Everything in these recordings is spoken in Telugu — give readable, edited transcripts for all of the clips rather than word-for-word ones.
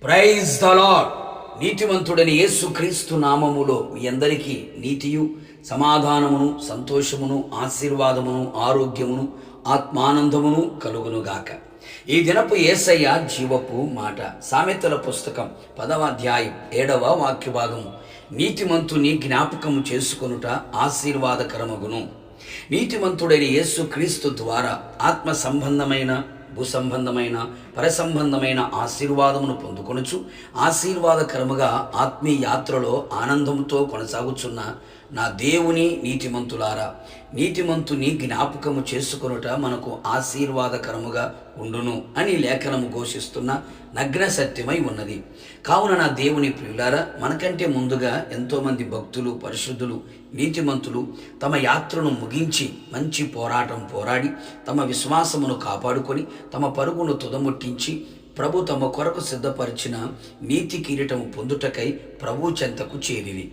Praise the lord. నీతిమంతుడని యేసుక్రీస్తు నామములో మీ అందరికీ నీతియు సమాధానమును సంతోషమును ఆశీర్వాదమును ఆరోగ్యమును ఆత్మానందమును కలుగునుగాక. ఈ దినపు యేసయ్య జీవపు మాట. సామెతల పుస్తకం 10వ అధ్యాయం 7వ వాక్య భాగము. నీతిమంతుని జ్ఞాపకము చేసుకొనుట ఆశీర్వాదకరమగును. నీతిమంతుడైన యేసుక్రీస్తు ద్వారా ఆత్మ సంబంధమైన భూసంబంధమైన పరసంబంధమైన ఆశీర్వాదమును పొందుకొనుచు ఆశీర్వాదకరముగా ఆత్మీయ యాత్రలో ఆనందంతో కొనసాగుచున్న నా దేవుని నీతిమంతులారా, నీతిమంతుని జ్ఞాపకము చేసుకొనుట మనకు ఆశీర్వాదకరముగా ఉండును అని లేఖనము ఘోషిస్తున్న నగ్న సత్యమై ఉన్నది. కావున నా దేవుని ప్రియులారా, మనకంటే ముందుగా ఎంతోమంది భక్తులు, పరిశుద్ధులు, నీతిమంతులు తమ యాత్రను ముగించి మంచి పోరాటం పోరాడి తమ విశ్వాసమును కాపాడుకొని తమ పరుగును తుదముట్టించి ప్రభు తమ కొరకు సిద్ధపరిచిన నీతి కిరీటము పొందుటకై ప్రభు చెంతకు చేరిరి.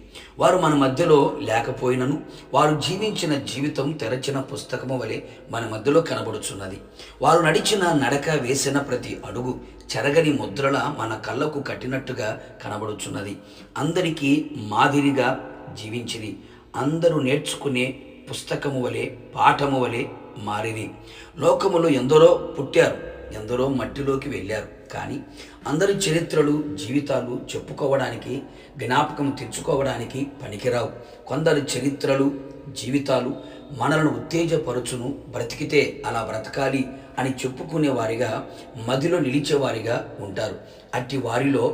వారు మన మధ్యలో లేకపోయినను వారు జీవించిన జీవితం తెరచిన పుస్తకము వలె మన మధ్యలో కనబడుచున్నది. వారు నడిచిన నడక, వేసిన ప్రతి అడుగు చెరగని ముద్రల మన కళ్ళకు కట్టినట్టుగా కనబడుచున్నది. అందరికీ మాదిరిగా జీవించిరి. అందరూ నేర్చుకునే పుస్తకము వలె, పాఠము వలె మారిరి. లోకములో ఎందరో పుట్టారు, ఎందరో మట్టిలోకి వెళ్ళారు. కానీ అందరి చరిత్రలు, జీవితాలు చెప్పుకోవడానికి, జ్ఞాపకం తెచ్చుకోవడానికి పనికిరావు. కొందరి చరిత్రలు, జీవితాలు మనలను ఉత్తేజపరచును. బ్రతికితే అలా బ్రతకాలి అని చెప్పుకునే వారిగా, మదిలో నిలిచేవారిగా ఉంటారు. అట్టి వారిలో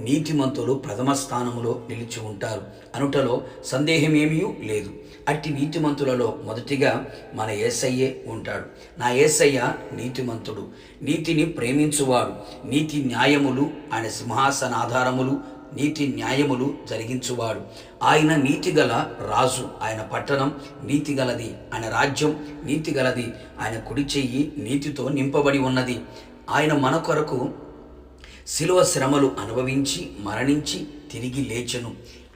నీతిమంతులు ప్రథమ స్థానంలో నిలిచి ఉంటారు అనుటలో సందేహమేమీ లేదు. అట్టి నీతిమంతులలో మొదటిగా మన యేసయ్యే ఉంటాడు. నా యేసయ్య నీతిమంతుడు, నీతిని ప్రేమించువాడు. నీతి న్యాయములు ఆయన సింహాసనాధారములు, నీతి న్యాయములు జరిగించువాడు. ఆయన నీతిగల రాజు. ఆయన పట్టణం నీతిగలది, ఆయన రాజ్యం నీతిగలది. ఆయన కుడి చెయ్యి నీతితో నింపబడి ఉన్నది. ఆయన మన కొరకు శిలువ శ్రమలు అనుభవించి మరణించి తిరిగి లేచెను.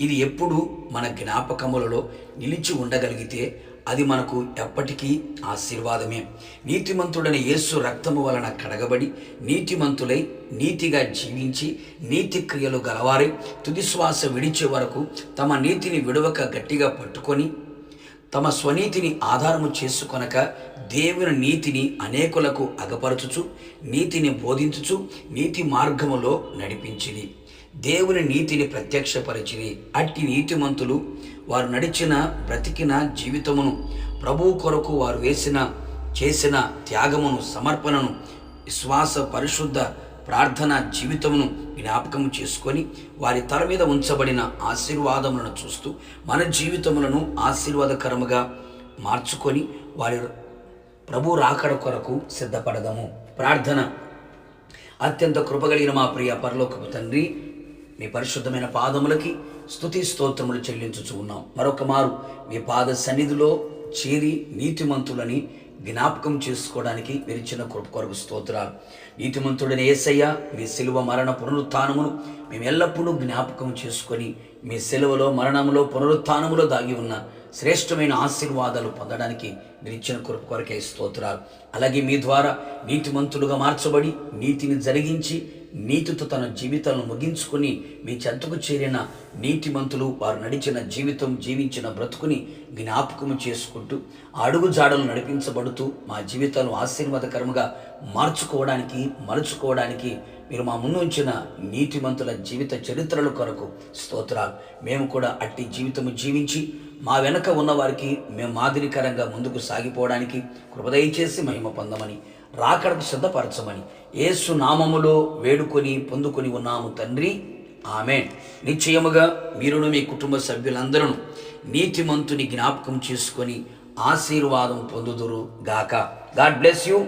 ఇది ఎప్పుడు మన జ్ఞాపకములలో నిలిచి ఉండగలిగితే అది మనకు ఎప్పటికీ ఆశీర్వాదమే. నీతిమంతుడని యేసు రక్తము వలన కడగబడి నీతిమంతులై నీతిగా జీవించి నీతి క్రియలు గలవారై తుదిశ్వాస విడిచే వరకు తమ నీతిని విడవక గట్టిగా పట్టుకొని తమ స్వనీతిని ఆధారము చేసుకొనక దేవుని నీతిని అనేకులకు అగపరచుచు నీతిని బోధించుచు నీతి మార్గములో నడిపించిరి. దేవుని నీతిని ప్రత్యక్షపరిచిరి. అట్టి నీతిమంతులు వారు నడిచిన బ్రతికిన జీవితమును, ప్రభువు కొరకు వారు చేసిన త్యాగమును, సమర్పణను, విశ్వాస పరిశుద్ధ ప్రార్థన జీవితమును జ్ఞాపకం చేసుకొని వారి తల మీద ఉంచబడిన ఆశీర్వాదములను చూస్తూ మన జీవితములను ఆశీర్వాదకరముగా మార్చుకొని వారి ప్రభు రాకడ కొరకు సిద్ధపడదాము. ప్రార్థన. అత్యంత కృపగలిగిన మా ప్రియ పరలోకపు తండ్రి, మీ పరిశుద్ధమైన పాదములకి స్తుతి స్తోత్రములు చెల్లించుచు ఉన్నాం. మరొక మారు మీ పాద సన్నిధిలో చేరి నీతిమంతులని జ్ఞాపకం చేసుకోవడానికి విరిచిన కృప కొరకు స్తోత్రాలు. నీతిమంతుడైన యేసయ్య మీ శిలువ మరణ పునరుత్థానమును మేము ఎల్లప్పుడూ జ్ఞాపకం చేసుకొని మీ శిలువలో, మరణములో, పునరుత్థానములో దాగి ఉన్న శ్రేష్టమైన ఆశీర్వాదాలు పొందడానికి విరిచిన కృప కొరకే స్తోత్రాలు. అలాగే మీ ద్వారా నీతిమంతులుగా మార్చబడి నీతిని జరిగించి నీతితో తన జీవితాలను ముగించుకొని మీ చెంతకు చేరిన నీతిమంతులు వారు నడిచిన జీవితం, జీవించిన బ్రతుకుని జ్ఞాపకము చేసుకుంటూ అడుగు జాడలు నడిపించబడుతూ మా జీవితాలను ఆశీర్వాదకరముగా మలుచుకోవడానికి మీరు మా ముందు ఉంచిన నీతిమంతుల జీవిత చరిత్రల కొరకు స్తోత్రాలు. మేము కూడా అట్టి జీవితము జీవించి మా వెనక ఉన్న వారికి మేము మాదిరికరంగా ముందుకు సాగిపోవడానికి కృపదయచేసి మహిమ పొందమని, రాకడకు సిద్ధపరచమని యేసు నామములో వేడుకొని పొందుకొని ఉన్నాము తండ్రి. ఆమేన్. నిశ్చయముగా మీరును మీ కుటుంబ సభ్యులందరూ నీతిమంతుని జ్ఞాపకం చేసుకొని ఆశీర్వాదం పొందుదురు గాక. God bless you.